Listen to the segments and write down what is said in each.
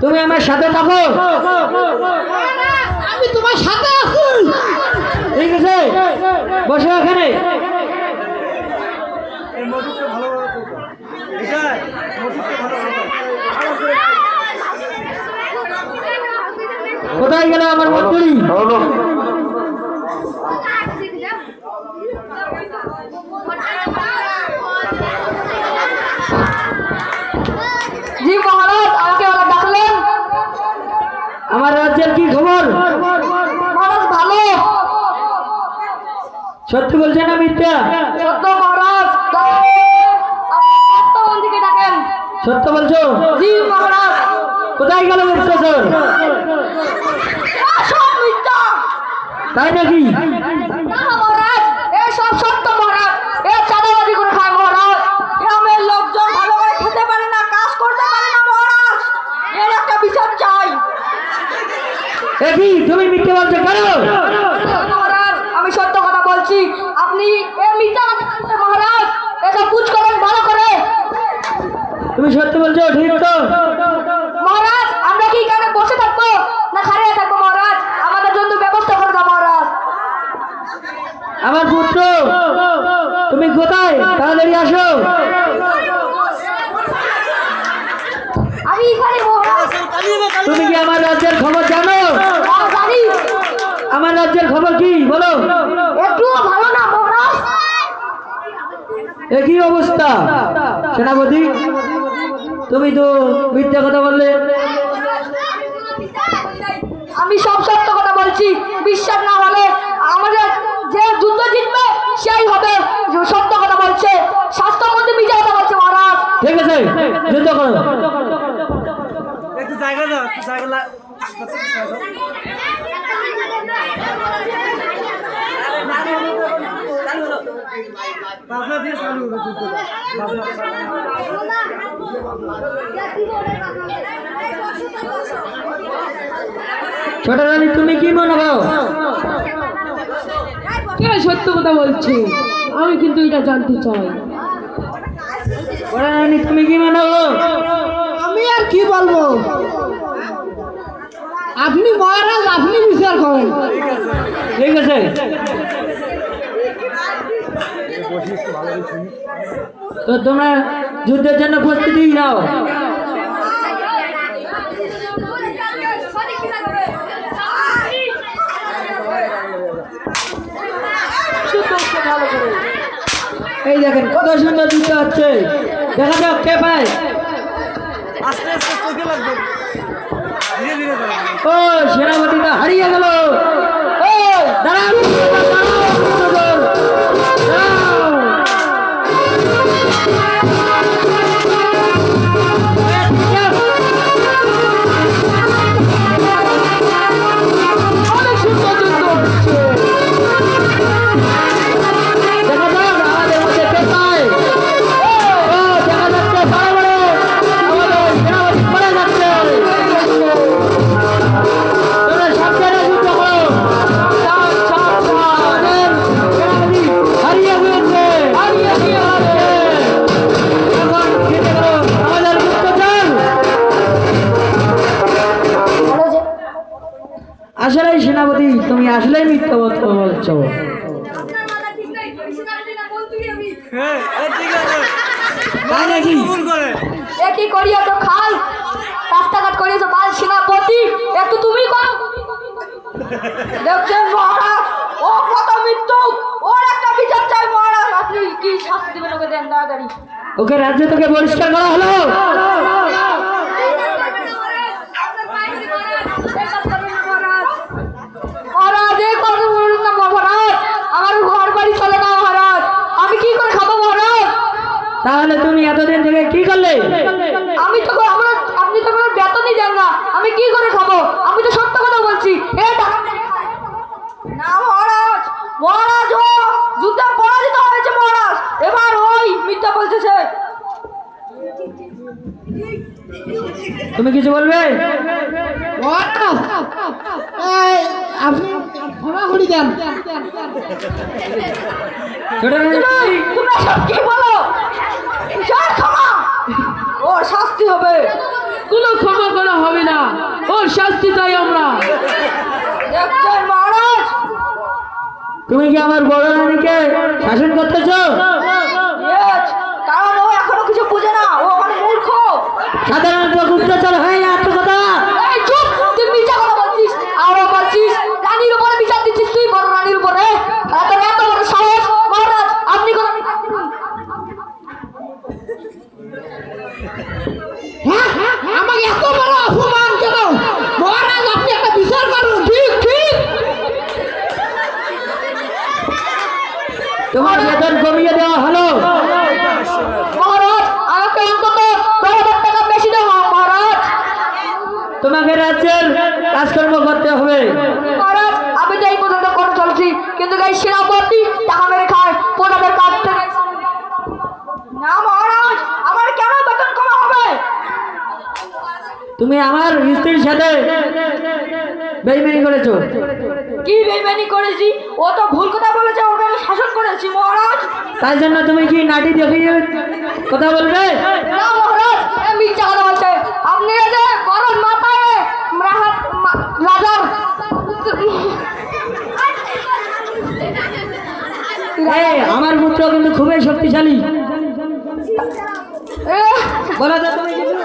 তুমি আমার সাথে থাকো। আমি তোমার সাথে আছি। ঠিক আছে, বসো এখানে। কোথায় গেল আমার মন্ত্রী? জি মহারাজ, আমাকে ওরা ডাকলেন। আমার রাজ্যের কি খবর? মহারাজ ভালো। সত্যি বলছে না মিথ্যা? সত্য মহারাজ। সত্যবন্ধীকে ডাকেন। সত্য বলছো? জি মহারাজ। কোথায় গেল গুপ্তচর? সব মিথ্যা। তাই নাকি? না মহারাজ, সব সত্য মহারাজ। চাঁদাবাজি করে খায় মহারাজ। গ্রামের লোকজন ভালো করে খেতে পারে না, কাজ করতে পারে না মহারাজ। এর একটা বিচার চাই। কি তুমি মিথ্যে বলছো কেন? মহারাজ, আমি সত্য কথা বলছি। আপনি মিথ্যা কথা বলছেন মহারাজ। এটা বুঝ করেন ভালো করে। তুমি সত্যি বলছো? ঠিক তো? মহারাজ, আমরা কি এখানে বসে থাকবো না খাড়িয়ে থাকবো মহারাজ? আমাদের জন্য ব্যবস্থা করে দাও মহারাজ। আমার পুত্র, তুমি কোথায়? তাড়াতাড়ি আসো। আমি এখানে মহারাজ। তুমি কি আমার রাজ্যের খবর জানো? জানি। আমার রাজ্যের খবর কি বলো? একটুও ভালো না মহারাজ। একই অবস্থা। সেনাপতি, তুমি তো মিথ্যা কথা বললে। আমি সব সত্য কথা বলছি। বিশ্বাস না হলে আমাদের যে যুদ্ধ জিতবে সেই হবে। সত্য কথা বলছে। স্বাস্থ্যমন্ত্রী মিথ্যা কথা বলছে মহারাজ। ঠিক আছে, যুদ্ধ করো। একটু জায়গা দাও, একটু জায়গা বাজনা দিয়ে চালু হবে যুদ্ধটা। ছোট রানী, তুমি কি মনে করো? কে সত্য কথা বলছে? আমি কিন্তু এটা জানতে চাই। বড় রানী, তুমি কি মনে করো? আমি আর কি বলবো? আপনি মহারাজ, আপনি বিচার করেন। ঠিক আছে, তো তোমরা যুদ্ধের জন্য প্রস্তুতি নাও। এই দেখেন কত সুন্দর যুদ্ধ হচ্ছে। দেখা যাক কে পায়। আস্তে আস্তে চোখে লাগবে, ধীরে ধীরে যাবে। ও সেনাপতিটা হারিয়ে গেল। ও দাঁড়াও, আসলেই সেনাপতি, তুমি আসলেই মিথ্যা কথা বলছো। হ্যাঁ, ঠিক আছে। তাই নাকি? ভুল করে কি করিয়া তো খাল রাস্তাঘাট করিয়েছো বাল সেনাপতি। একটু তুমি কম দেখছেন মহারাজ। ও কত মৃত্যু। ওর একটা বিচার চাই মহারাজ। আপনি কি শাস্তি দেবেন ওকে? দেন তাড়াতাড়ি। ওকে রাজ্য থেকে বহিষ্কার করা হলো। মহারাজ এই কথা বলুন না মহারাজ। আমার ঘর বাড়ি চলে না মহারাজ। আমি কি করে খাবো মহারাজ? তাহলে তুমি এতদিন থেকে কি করলে? আমি তো আপনি তো আমার বেতনই দেন না। আমি কি করে খাবো? আমি তো সত্য কথা বলছি। না মহারাজ, মহারাজ ও যুদ্ধে পরাজিত হয়েছে মহারাজ। এবার ওই মিথ্যা বলতেছে। তুমি কিছু বলবে? আপনি ক্ষমা করে দেন। তুমি সব কি বলো? ক্ষমা, ও শাস্তি হবে। কোনো ক্ষমা করা হবে না, ওর শাস্তি চাই আমরা। দেখছেন মহারাজ, তুমি কি আমার বড় রানীকে শাসন করতেছো? Yes, কারণ ও এখনো কিছু বুঝে না, ও এখন মূর্খ। সাধারণত গুপ্তচর হয় না এত কথা। এই চুপ, তুই মিথ্যা কথা বলছিস, আরো বলছিস রানীর উপরে বিচার দিচ্ছিস তুই, বড় রানীর উপরে। তোর এত বড় সাহস মহারাজ, আপনি কোনো বিচার দিন। আমাকে এত বড় অপমান কেন? মহারাজ আপনি একটা বিচার করুন। ঠিক ঠিক, তোমার বেতন কমিয়ে দেওয়া হলো। মহারাজ আমাকে অন্তত 10,000 টাকা বেশি দেওয়া মহারাজ। তোমাকে রাজ্যের কাজকর্ম করতে হবে। মহারাজ আমি তো এই পর্যন্ত করে চলছি, কিন্তু এই সেনাপতি টাকা মেরে খায় প্রজাদের কাছ থেকে। না মহারাজ, আমার কেন বেতন কমা হবে? তুমি আমার স্ত্রীর সাথে বেইমানি করেছো। কি বেইমানি করেছি? ও তো ভুল কথা বলেছে, ওকে আমি শাসন করেছি মহারাজ। তাই জন্য তুমি কি নাটি দেখিয়ে কথা বলবে? না মহারাজ, এ মিথ্যা কথা বলছে। আপনি এই যে বড় মাথায় রাজার আমার পুত্র কিন্তু খুবই শক্তিশালী। বলো তো তুমি কিছু?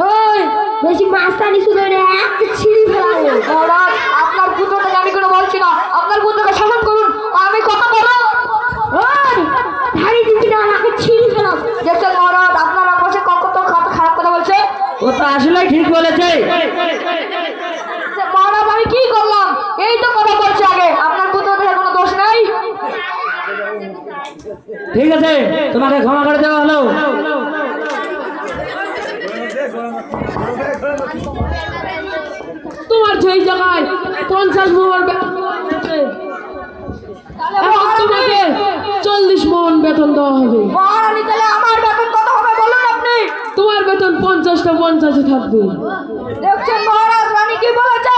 ওই বেশি মাস্তানি শুধু একটা ছিঁড়ি ফেলাবো। মহারাজ আপনার পুত্রটাকে আমি কোনো বলছি না, আপনার পুত্রকে শাসন করুন, আমি কথা বলো। ওই ধারি দিচ্ছি না, আমাকে ছিঁড়ি ফেলাও। দেখছেন মহারাজ, আপনার বসে কত খারাপ কথা বলছে। ও তো আসলেই ঠিক বলেছে। মহারাজ আমি কি করলাম? এই তো কথা বলছে আগে, আপনার পুত্রদের কোনো দোষ নাই। ঠিক আছে, তোমাকে ক্ষমা করে দেওয়া হলো। তোমার যেই জায়গায় 50 মোহর বেতন দেওয়া হয়েছে, তাহলে এখন তোমাকে 40 মোহর বেতন দেওয়া হবে। মহারানী তাহলে আমার বেতন কত হবে বলুন আপনি? তোমার বেতন 50টা 50 থাকবে। দেখছেন মহারাজ রানী কি বলেছে,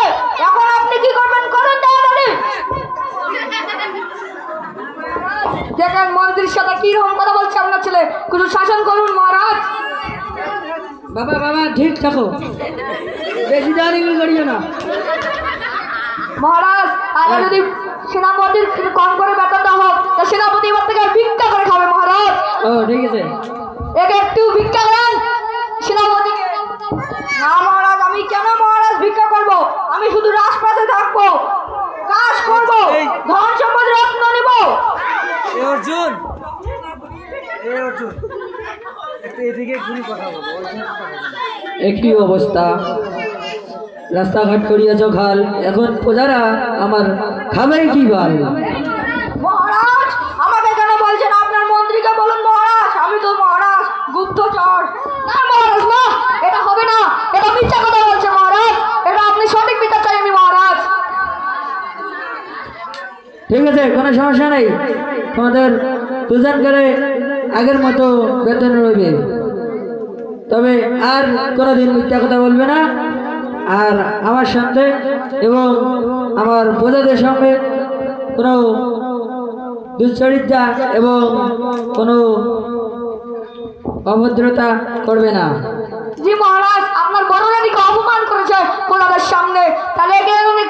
এখন আপনি কি করবেন করুন তাড়াতাড়ি। দেখেন মন্ত্রীর সাথে কি রকম কথা বলছে আপনার ছেলে, কিছু শাসন করুন মহারাজ। বাবা বাবা ঠিক থাকো, বেশি দাঁড়িয়ে করিও না। মহারাজ আগে যদি সেনাপতির কম করে বেতন দেওয়া হোক, তা সেনাপতি এবার থেকে ভিক্ষা করে খাবে মহারাজ। ও ঠিক আছে, একে একটু ভিক্ষা দেন সেনাপতিকে। না মহারাজ, আমি কেন মহারাজ ভিক্ষা করব? আমি শুধু রাজপথে থাকবো, কাজ করব, ধন সম্পদ রত্ন নিব। এ অর্জুন, এ অর্জুন, একটু এদিকে ঘুরে কথা বলো। একটি অবস্থা, রাস্তাঘাট করিয়াছ খাল, এখন প্রজারা আমার খাবে কি বাল? মহারাজ আমাকে কেন বলছেন? আপনার মন্ত্রীকে বলুন মহারাজ, আমি তো মহারাজ গুপ্তচর। না মহারাজ না, এটা হবে না, এটা মিথ্যা কথা বলছে মহারাজ, এটা আপনি সঠিক বিচার চাই আমি মহারাজ। ঠিক আছে, কোনো সমস্যা নেই, তোমাদের দুজন করে আগের মতো বেতন রইবে, তবে আর কোনোদিন মিথ্যা কথা বলবে না। আর আমার সাথে এবং আমার প্রজাদের সঙ্গে কোনো দুশ্চরিত্রা এবং কোনো অভদ্রতা করবে না। জি মহারাজ, আপনার বড় রানীকে অপমান করেছে প্রজাদের সামনে, তাহলে একে উনি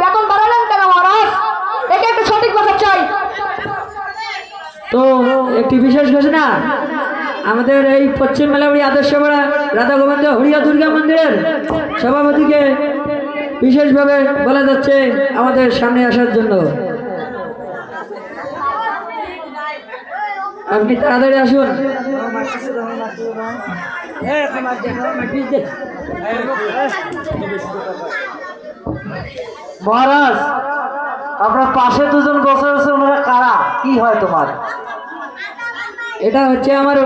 বেতন বাড়ালেন কেন মহারাজ? একে একটা সঠিক কথা চাই। তো একটি বিশেষ ঘোষণা, আমাদের এই পশ্চিম মেলাবাড়ি আদর্শপাড়া রাধা গোবিন্দ হরিয়া দুর্গা মন্দিরের সভাপতিকে বিশেষভাবে বলা যাচ্ছে আমাদের সামনে আসার জন্য। আপনি তাড়াতাড়ি আসুন। মহারাজ, আপনার পাশে দুজন বসে আছে, ওনারা কারা? কি হয় তোমার? এটা হচ্ছে আমার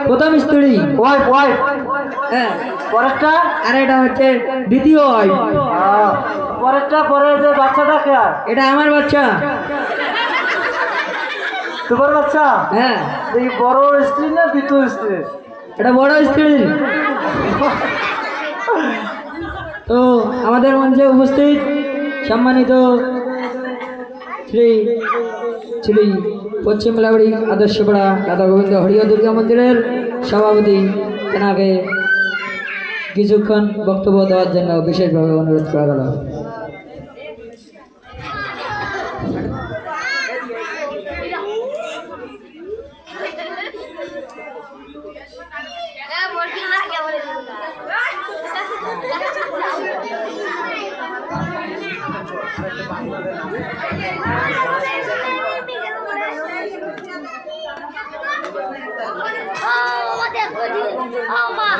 প্রথম স্ত্রী, ওয়াইফ, ওয়াইফ। হ্যাঁ, পরেরটা? আর এটা হচ্ছে দ্বিতীয় ওয়াইফ। পরেরটা, পরে যে বাচ্চাটা কে? এটা আমার বাচ্চা। তোমার বাচ্চা? হ্যাঁ, এই বড় স্ত্রী না দ্বিতীয় স্ত্রী? এটা বড় স্ত্রী। তো আমাদের মঞ্চে উপস্থিত সম্মানিত শ্রী শ্রী পশ্চিম মেলাবাড়ি আদর্শপাড়া রাধা গোবিন্দ হরিয়া দুর্গা মন্দিরের সভাপতি তেনাকে কিছুক্ষণ বক্তব্য দেওয়ার জন্য বিশেষভাবে অনুরোধ করা গেল।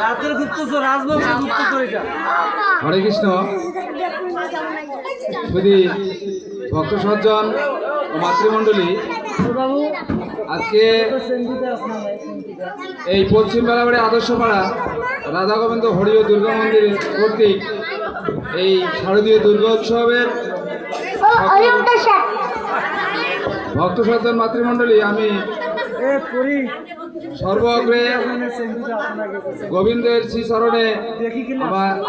রাজের গুপ্তচর, রাজবংশের গুপ্তচর এটা। হরে কৃষ্ণ। শুধু ভক্ত সজ্জন ও মাতৃমণ্ডলী, আজকে এই পশ্চিম বেলাবাড়ি আদর্শপাড়া রাধা গোবিন্দ হরি ও দুর্গা মন্দির কর্তৃক এই শারদীয় দুর্গা উৎসবের ভক্ত সজ্জন মাতৃমণ্ডলী, আমি সর্বগ্রে গোবিন্দের শ্রীচরণে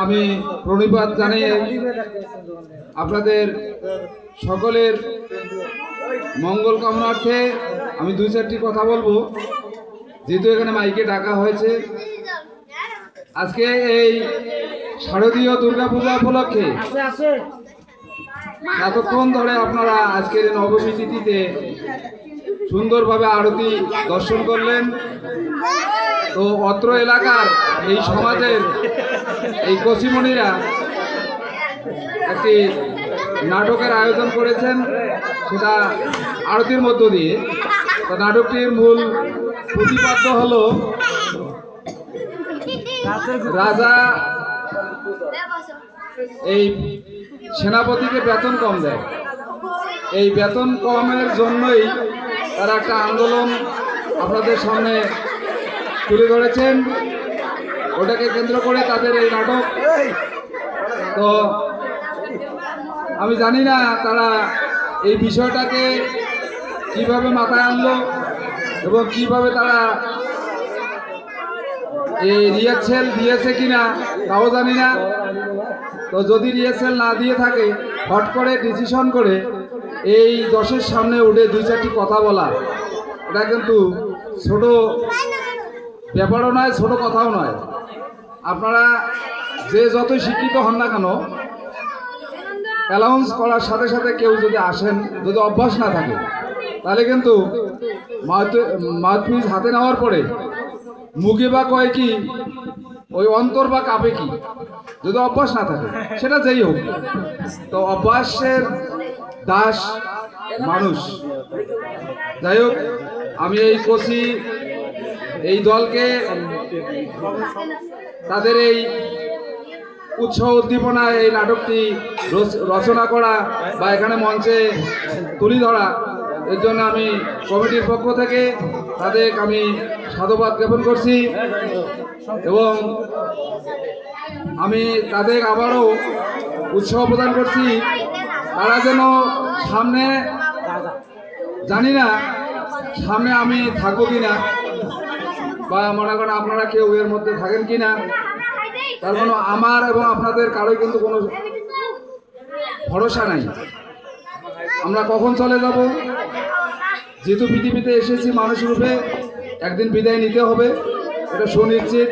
আমি প্রণিপাত জানিয়ে আপনাদের সকলের মঙ্গল কামনার্থে আমি দুই চারটি কথা বলবো, যেহেতু এখানে মাইকে ডাকা হয়েছে। আজকে এই শারদীয় দুর্গাপূজা উপলক্ষে এতক্ষণ ধরে আপনারা আজকের নবমী তিথিতে সুন্দরভাবে আরতি দর্শন করলেন। তো অত্র এলাকার এই সমাজের এই কচিমণিরা একটি নাটকের আয়োজন করেছেন, সেটা আরতির মধ্য দিয়ে। তো নাটকটির মূল প্রতিপাদ্য হলো রাজা এই সেনাপতিকে বেতন কম দেয়, এই বেতন কমের জন্যই তারা একটা আন্দোলন আপনাদের সামনে তুলে ধরেছেন। ওটাকে কেন্দ্র করে তাদের এই নাটক। তো আমি জানি না তারা এই বিষয়টাকে কিভাবে মাথায় আনলো এবং কিভাবে তারা এই রিহার্সেল দিয়েছে কিনা তাও জানি না। তো যদি রিহার্সেল না দিয়ে থাকে, হট করে ডিসিশন করে এই দশের সামনে উঠে দুই চারটি কথা বলা, এটা কিন্তু ছোট ব্যাপারও নয়, ছোট কথাও নয়। আপনারা যে যতই শিক্ষিত হন না কেন, অ্যালাউন্স করার সাথে সাথে কেউ যদি আসেন, যদি অভ্যাস না থাকে, তাহলে কিন্তু মাউথপিস হাতে নেওয়ার পরে মুখে বা কয় কি, ওই অন্তর বা কাঁপে কি, যদি অভ্যাস না থাকে, সেটা যেই হোক। তো অভ্যাসের দাস মানুষ। যাই হোক, আমি এই কচি এই দলকে তাদের এই উৎসাহ উদ্দীপনায় এই নাটকটি রচনা করা বা এখানে মঞ্চে তুলে ধরা, এর জন্য আমি কমিটির পক্ষ থেকে তাদের আমি সাধুবাদ জ্ঞাপন করছি এবং আমি তাদের আবারও উৎসাহ প্রদান করছি। তারা যেন সামনে, জানি না সামনে আমি থাকবো কিনা বা মনে করেন আপনারা কেউ এর মধ্যে থাকেন কিনা, তার মানে আমার এবং আপনাদের কারোই কিন্তু কোনো ভরসা নাই আমরা কখন চলে যাব। যেহেতু পৃথিবীতে এসেছি মানুষ রূপে, একদিন বিদায় নিতে হবে, এটা সুনিশ্চিত।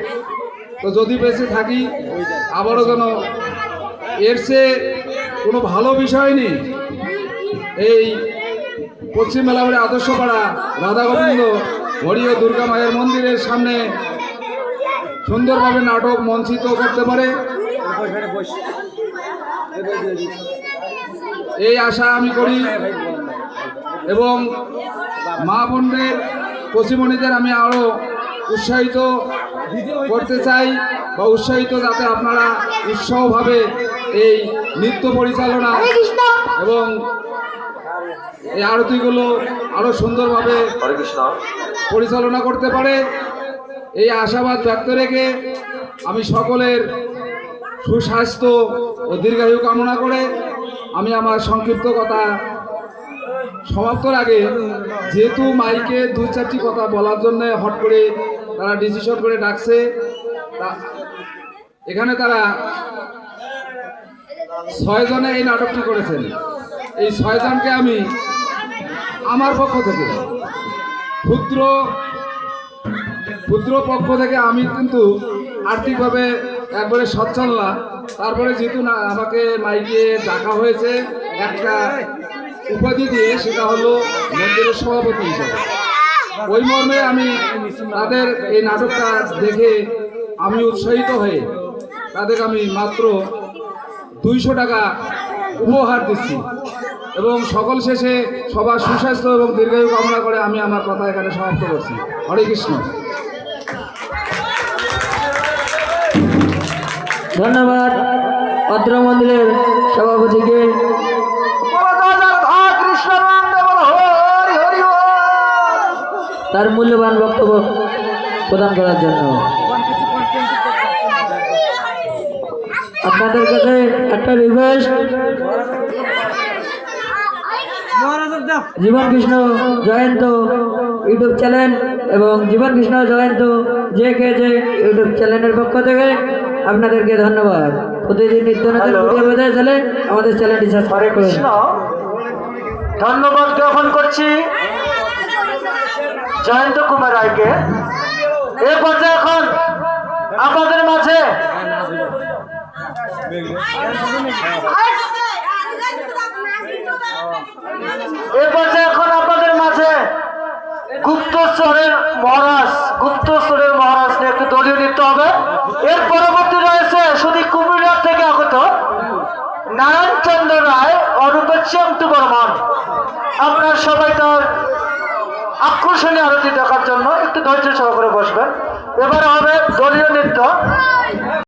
তো যদি বেঁচে থাকি, আবারও যেন এর চেয়ে কোনো ভালো বিষয় নেই এই পশ্চিম মেলাবাড়ি আদর্শপাড়া রাধা গোবিন্দ হরি ও দুর্গা মায়ের মন্দিরের সামনে সুন্দরভাবে নাটক মঞ্চিত করতে পারে, এই আশা আমি করি। এবং মা বোনদের কচিমণিদের আমি আরও উৎসাহিত করতে চাই, বা উৎসাহিত যাতে আপনারা উৎসাহভাবে এই নৃত্য পরিচালনা এবং এই আরতিগুলো আরও সুন্দরভাবে পরিচালনা করতে পারে, এই আশাবাদ ব্যক্ত রেখে আমি সকলের সুস্বাস্থ্য ও দীর্ঘায়ু কামনা করে আমি আমার সংক্ষিপ্ত কথা সমাপ্তর আগে, যেহেতু মাইকে দু চারটি কথা বলার জন্য হট করে তারা ডিসিশন করে ডাকছে, এখানে তারা 6 জনে এই নাটকটি করেছেন। এই 6 জনকে আমি আমার পক্ষ থেকে ক্ষুদ্র ক্ষুদ্র পক্ষ থেকে আমি কিন্তু আর্থিকভাবে একবারে সচ্ছল না। তারপরে যেহেতু না আমাকে মাইকে ডাকা হয়েছে একটা উপাধি দিয়ে, সেটা হলো মন্দিরের সভাপতি হিসাবে। ওই মর্মে আমি তাদের এই নাটকটা দেখে আমি উৎসাহিত হয়ে তাদেরকে আমি মাত্র 200 টাকা উপহার দিচ্ছি এবং সকল শেষে সবার সুস্বাস্থ্য এবং দীর্ঘায়ু কামনা করে আমি আমার কথা এখানে সমাপ্ত করছি। হরে কৃষ্ণ। ধন্যবাদ অত্র মন্দিরের সভাপতিকে তার মূল্যবান বক্তব্য প্রদান করার জন্য। আপনাদের কাছে একটা রিকোয়েস্ট, জীবন কৃষ্ণ জয়ন্ত ইউটিউব চ্যানেল এবং জীবন কৃষ্ণ জয়ন্ত যে কে যে ইউটিউব চ্যানেলের পক্ষ থেকে আপনাদেরকে ধন্যবাদ। প্রতিদিন নিত্য নতুন ভিডিও পেতে চলে আমাদের চ্যানেলটি সাবস্ক্রাইব করুন। ধন্যবাদ জ্ঞাপন করছি জয়ন্ত কুমার রায়কে। এ পর্যায়ে এখন আপনাদের মাঝে গুপ্তচরের মহারাজ নিয়ে একটু দলীয় নৃত্য হবে। এর পরবর্তী রয়েছে শুধু কুমিল্লা থেকে আগত নারায়ণচন্দ্র রায় অনুপেক্ষন্তু বর্মন। আপনার সবাই তার আকর্ষণীয় আরতি দেখার জন্য একটু ধৈর্য সহকারে বসবেন। এবারে হবে দলীয় নৃত্য।